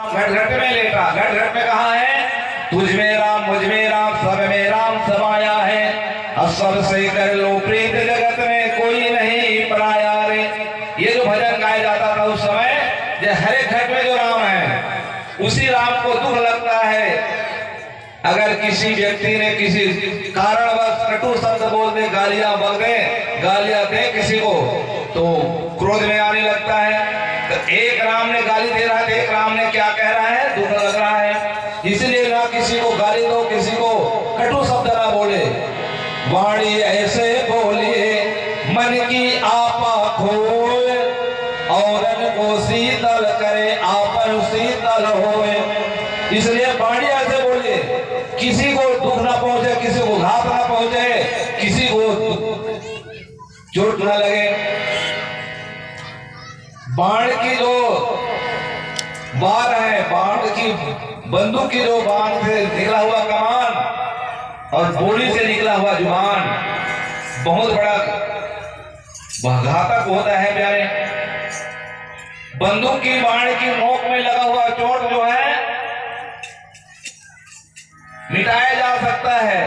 घट घट में लेटा, घट घट में कहा है? तुझ में राम, मुझ में राम, सब में राम समाया है। अब सबसे कर लो प्रीत, जगत में कोई नहीं पराया रे। ये जो भजन गाया जाता था उस समय, जो हर एक घट में जो राम है उसी राम को दुख लगता है। अगर किसी व्यक्ति ने किसी कारणवश कटु शब्द बोल दे, गालियां बक दे, गालियां दे किसी को, तो क्रोध में आने लगता है। तो एक राम ने गाली दे रहा है, एक राम ने क्या कह रहा है, दुख लग रहा है। इसलिए ना किसी को गाली दो, किसी को कटु शब्द ना बोले। वाणी ऐसे बोलिए मन की आपा खोए, औरन को शीतल करे आपन शीतल होए। इसलिए वाणी ऐसे बोलिए, किसी को दुख ना पहुंचे, किसी को घात ना पहुंचे, किसी को चोट ना लगे। बाण की जो बाण है, बाण की बंदूक की जो बाण से निकला हुआ कमान और गोली से निकला हुआ जुबान बहुत बड़ा घातक होता है प्यारे। बंदूक की बाण की नोक में लगा हुआ चोट जो है मिटाया जा सकता है,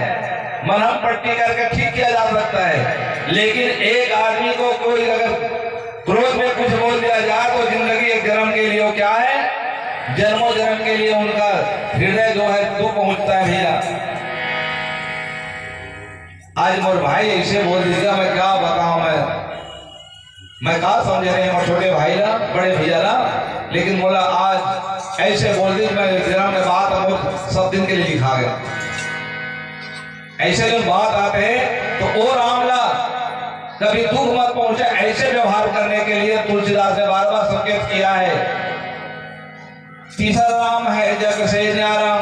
मलहम पट्टी करके ठीक किया जा सकता है। लेकिन एक आदमी को कोई अगर क्रोध में कुछ बोल दिया जाए तो जिंदगी एक जन्म के लिए क्या है, जन्मों जन्म के लिए उनका हृदय जो है दुख पहुंचता है। भैया आज मोर भाई ऐसे बोल दीजिएगा, मैं क्या बताऊं, मैं कहा समझ रहे हैं छोटे भाई ना, बड़े भैया ना, लेकिन बोला आज ऐसे बोल दी, मैं जन्म में बात और सब दिन के लिए लिखा गया। ऐसे जब बात आते हैं तो ओ रामला कभी दुख मत पहुंचे, ऐसे व्यवहार करने के लिए तुलसीदास ने बार बार संकेत किया है। तीसरा राम है जग से न्यारा,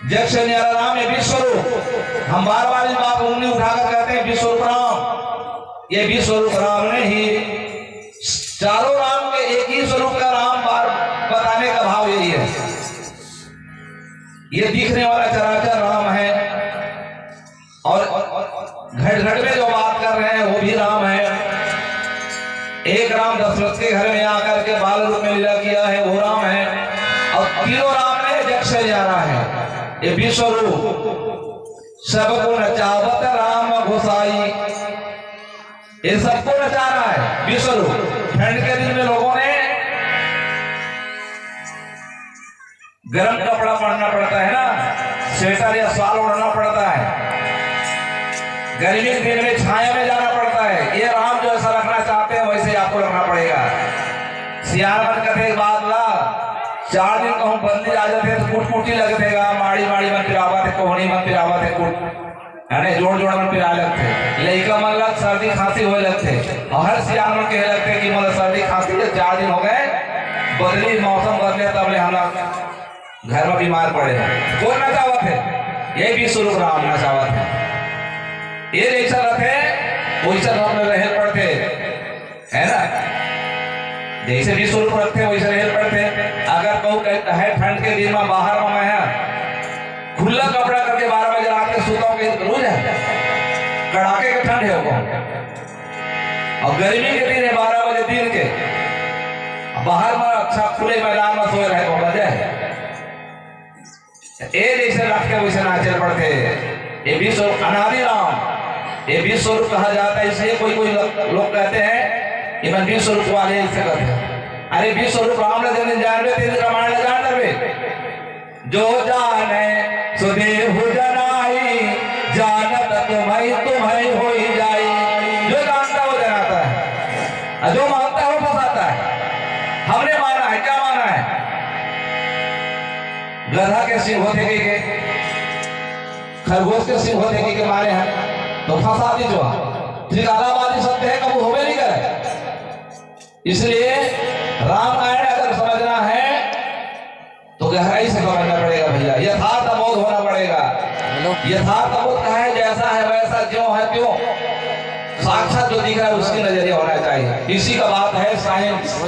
जग से न्यारा राम है विश्वरूप। हम बार बार इस बात उंगली उठाकर कहते हैं विश्वरूप राम, ये विश्वरूप राम नहीं, चारों राम के एक ही स्वरूप का राम बार बताने का भाव यही है। ये दिखने वाला चराचर राम है और घट घट में जो बात कर रहे हैं वो भी राम है। एक राम दशरथ के घर में आकर के बाल रूप में लीला किया है, वो राम है। और तीनों राम ने जग से न्यारा है, ये विश्वरूप। सबको नचावत राम घुसाई, ये सबको नचा रहा है विश्वरूप। ठंड के दिन में लोगों ने गर्म कपड़ा पहनना पड़ता है ना, स्वेटर या शाल ओढ़ना पड़ता है। गर्मी के दिन में छाया में जाना पड़ता है। ये राम जो ऐसा रखना चाहते हैं वैसे आपको रखना पड़ेगा। सियार बन करते बात ला 4 दिन कहूँ बंदी आ जाते हैं तो कुटकुटी लग देगा, माड़ी माड़ी मन पिरावा थे, कोहनी मन पिरावा थे, कुट जोड़ जोड़ मन पिरा लगते, लइका मन लग सर्दी खांसी हो लगते। और हर सियार मन कहे लगते कि मतलब सर्दी खांसी 4 दिन हो गए, बदली मौसम बदले तब ले हम घर में बीमार पड़े हैं। कौन नचावत है? ये भी स्वरूप राम नचावत है। ये जैसा रथे वैसा राम रहे पड़ते है ना, जैसे भी स्वरूप रखते वैसे रहे पड़ते। अगर कहूँ कहता है ठंड के दिन में बाहर में मैं खुला कपड़ा करके 12 बजे रात के सोता हूँ, रोज है कड़ाके का ठंड है वो। और गर्मी के दिन है 12 बजे दिन के, बाहर में अच्छा खुले मैदान में सोए रहे को बजे ये जैसे रख के वैसे नाचे पड़ते। ये भी स्वरूप अनादि राम, ये भी स्वरूप कहा जाता है। इसलिए कोई कोई लोग कहते हैं कि मैं भी स्वरूप वाले इससे कहते हैं। अरे भी स्वरूप राम ने दिन जान रहे थे, रामायण ले जान रहे जो जाने सुदेव जनाई, जानत तुम्हें हो ही जाई। जो जानता है वो जनाता है, जो मानता है वो फंसाता है। हमने माना है, क्या माना है? गधा के सिंह होते के खरगोश के सिंह होते के मारे हैं तो फंसा दी जो त्रिकालावादी सत्य है, कबू होवे नहीं करे। इसलिए रामायण अगर समझना है तो गहराई से समझना पड़ेगा भैया, यथार्थ बोध होना पड़ेगा। यथार्थ बोध का है जैसा है वैसा, ज्यों है त्यों, साक्षात जो दिख रहा है उसकी नजरिया होना चाहिए। इसी का बात है साइंस।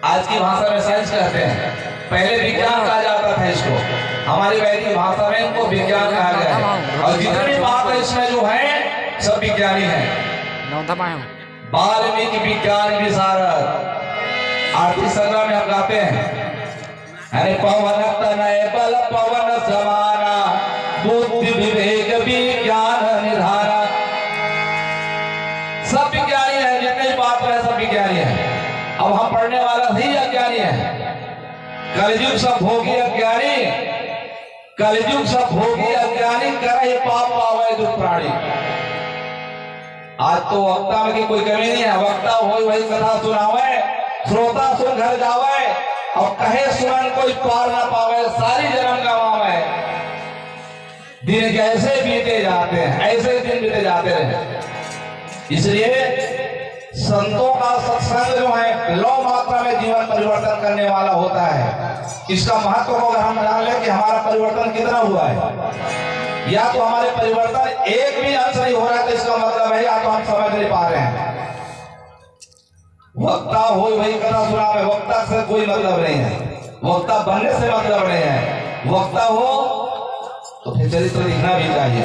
आज की भाषा में साइंस कहते हैं, पहले विज्ञान कहा जाता था इसको, हमारी वैदिक भाषा में इनको विज्ञान कहा गया है। और जितनी बात है इसमें जो है सब विज्ञानी है। वाल्मीकि विज्ञान विशारद, आरती संग्रह में हम गाते हैं अरे पवन तनय बल पवन समाना, बुद्धि विवेक विज्ञान निधाना। सब विज्ञानी है, जितने बात है सब विज्ञानी है। अब हम पढ़ने वाला ही अज्ञानी है। कलयुग सब भोगी अज्ञानी, कलयुग सब भोगी अज्ञानी, करे पाप पावे दुख प्राणी। आज तो वक्ता में की कोई कमी नहीं है। वक्ता वही कथा सुनावे, श्रोता सुन घर जावे, और कहे सुनन कोई पार ना पावे, सारी जन्म गवावे। दिन कैसे बीते जाते हैं, ऐसे दिन बीते जाते रहे। इसलिए संतों का सत्संग जो है लौ मात्रा में जीवन परिवर्तन करने वाला होता है। इसका महत्व को अगर हम जान लें कि हमारा परिवर्तन कितना हुआ है, या तो हमारे परिवर्तन एक भी अंश नहीं हो रहा है, तो इसका मतलब है या तो हम समझ नहीं पा रहे हैं। वक्ता हो वही कथा सुनावे, वक्ता से कोई मतलब नहीं है, वक्ता बनने से मतलब नहीं है। वक्ता हो तो फिर चरित्र लिखना भी चाहिए,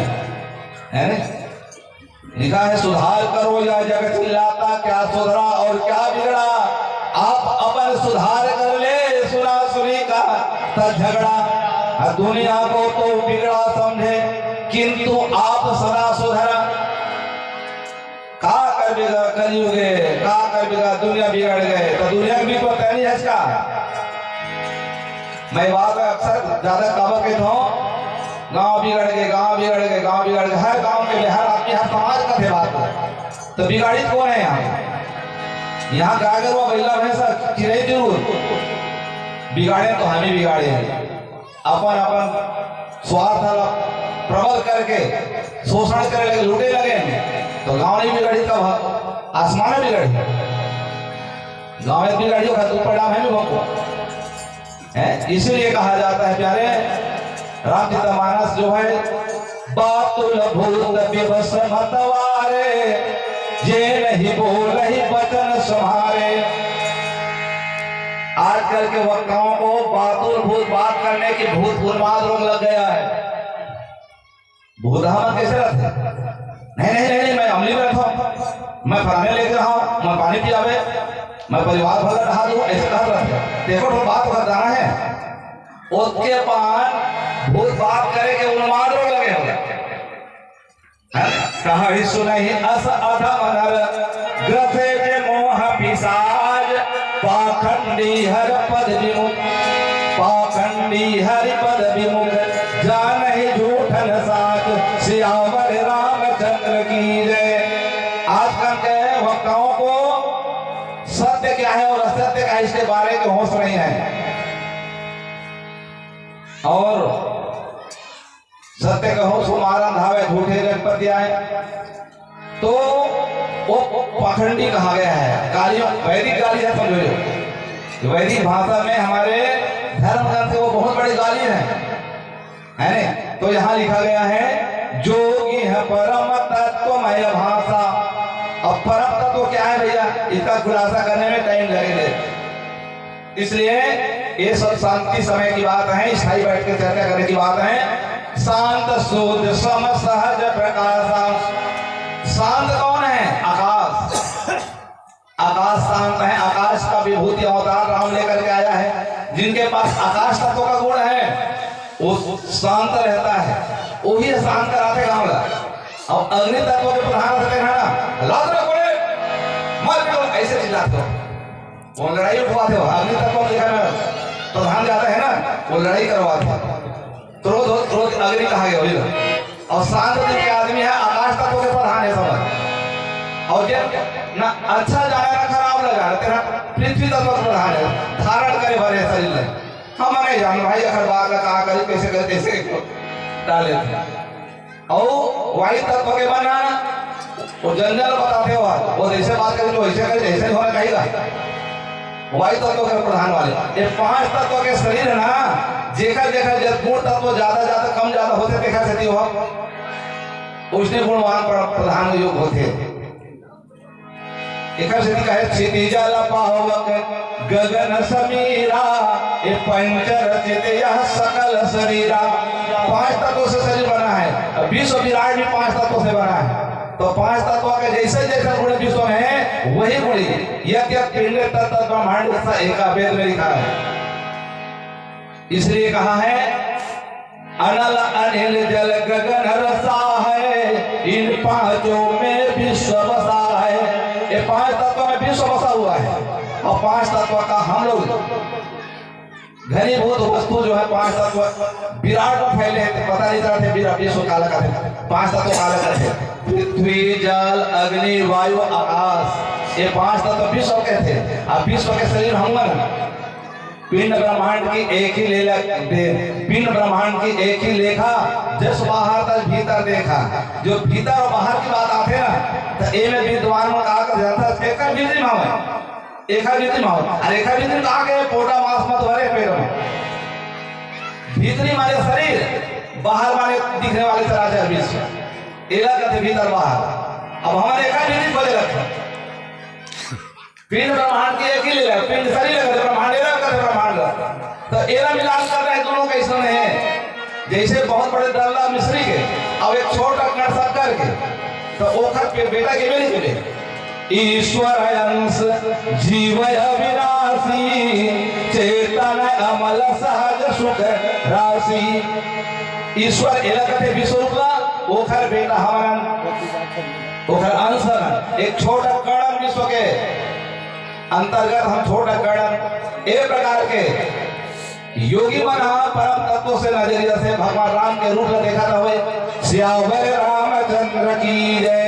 है ना? लिखा है सुधार करो या जगत चिल्लाता, क्या सुधरा और क्या बिगड़ा, आप अपन सुधार कर ले, सुना सुनी का तब झगड़ा। दुनिया को तो बिगड़ा समझे, किंतु आप सदा सुधरा। का कर बिगा कलयुगे, का कर बिगा दुनिया बिगड़ गए, तो दुनिया की भी तो तय नहीं है इसका। मैं बात अक्सर ज्यादा काबा कहता हूँ, गांव बिगड़ गए, गांव बिगड़ गए, गांव बिगड़ गए। हर गांव के हर आदमी, हर समाज का थे बात। तो बिगाड़ित कौन है यहाँ गाय गरुआ बैला भैंसा चिड़ै जरूर बिगाड़े, तो हम ही बिगाड़े हैं। अपन अपन स्वार्थ प्रबल करके शोषण करने लगे, लूटे लगे, तो गांव नहीं बिगड़ी तब आसमान बिगड़ी। गांव में बिगड़ी होगा तो परिणाम है भी। इसीलिए कहा जाता है प्यारे, रामचरितमानस जो है, बातुल भूत विवश मतवारे, ये नहीं बोल ही वचन संहारे। आजकल के वक्ताओं को बातुल भूत बात करने की भूत उन्माद रोग लग गया है। भूत हम कैसे रहते? नहीं, मैं अमली में रहता हूँ, मैं फलाने लेके रहा हूँ, मैं पानी पियावे, मैं परिवार भर रहा दूँ, ऐसे कहा रहते। देखो तो बात बताना है, उसके पान भूत बात करे के उन्माद रोग लगे होंगे। कहा ही सुनहि अस अधम नर, ग्रथे के मोह पिशाच, पाखंडी हर पद विमुख, पाखंडी हरि पद विमुख, जानहि झूठन साथ, सियावर रामचंद्र की जय। आजकल के वक्ताओं को सत्य क्या है और असत्य क्या है इसके बारे में होश नहीं है, और सत्य कहो सुमारा धावे, झूठे जगपति आए, तो वो पाखंडी कहा गया है। गालियों वैदिक गाली है, समझो वैदिक भाषा में हमारे धर्म ग्रंथ वो बहुत बड़ी गाली है ना? तो यहाँ लिखा गया है, जोगी है परम तत्वमय भाषा। अब परम तत्व क्या है भैया, इसका खुलासा करने में टाइम लगेगा। इसलिए ये सब शांति समय की बात है, स्थायी बैठ के चर्चा करने की बात है। शांत शुद्ध सम सहज प्रकाश। शांत कौन है? आकाश। आकाश शांत है, आकाश का विभूति अवतार राम लेकर के आया है। जिनके पास आकाश तत्व का गुण है वो शांत रहता है, वही शांत कराते काम लगा। और अग्नि तत्व के प्रधान रहते हैं मत ऐसे चिल्लाते हो, वो लड़ाई उठवाते हो। अग्नि तत्व देखा प्रधान जाता है ना, वो लड़ाई करवाते, क्रोध अग्नि कहा गया। और शांत दिल के आदमी है, आकाश तत्व के प्रधान है समझ। और जब ना अच्छा जाना ना खराब लगा, तेरा पृथ्वी तत्व के प्रधान है, धारण करे भरे शरीर में। हम नहीं जान भाई अखर बात का कहा करे, कैसे करे कैसे डाले थे। और वायु तत्व के बनाना वो जंगल बताते हो, वो जैसे बात करें तो ऐसे करे, ऐसे होना चाहिए। वायु तत्व के प्रधान वाले ये 5 तत्व के शरीर है ना, जेखा जेखा जब गुण तत्व ज्यादा कम ज्यादा होते देखा से हो उसने गुणवान प्रधान योग होते। एक कहे क्षिति जल पावक गगन समीरा, ये पंचरचित यह सकल शरीरा। 5 तत्वों से शरीर बना है, विश्व विराट भी 5 तत्वों से बना है। तो 5 तत्व के जैसे जैसे गुण विश्व में है वही गुण यज्ञ पिंड तत्व ब्रह्मांड एका वेद में लिखा है। इसलिए कहा है अनल अनिल जल गगन रसा है, इन पांचों में विश्व बसा है। ये पांच तत्वों में विश्व बसा हुआ है। और पांच तत्व का हम लोग घनीभूत वस्तु जो है, पांच तत्व विराट में फैले हैं, पता नहीं चलते विराट विश्व काला का थे। पांच तत्व काला का थे, पृथ्वी जल अग्नि वायु आकाश, ये पांच तत्व विश्व के थे। अब विश्व के शरीर हम पिंड ब्रह्मांड की एक ही लेला, पिंड ब्रह्मांड की एक ही लेखा, जस बाहर तक भीतर देखा। जो भीतर और बाहर की बात आते ना, तो ए में विद्वान में कहा कर जाता है एक भीतरी माव है, एक भीतरी माव, और एक भीतरी कहा गए पोटा मांस मत भरे पेड़ में। भीतरी माने शरीर, बाहर माने दिखने वाले चराचर विश्व, एला कहते भीतर बाहर। अब हमारे एक भीतरी बोले लगता पिंड ब्रह्मांड की एक ही ले, पिंड शरीर लगते ब्रह्मांड एरा करते ब्रह्मांड। तो एरा मिलान कर रहे हैं दोनों का इसमें है। जैसे बहुत बड़े दल्ला मिस्री के अब एक छोटा कण शक्कर के, तो ओखर पे बेटा के भी नहीं मिले। ईश्वर अंश जीव अविनाशी, चेतन अमल सहज सुख राशि। ईश्वर एरा करते विश्वरूपा, ओखर बेटा हमारा ओखर अंश, एक छोटा कण विश्व के अंतर्गत हम छोटा कण। एक प्रकार के योगी मना परम तत्व से नजरिया से भगवान राम के रूप में देखा था। श्यावर रामचंद्र की जय।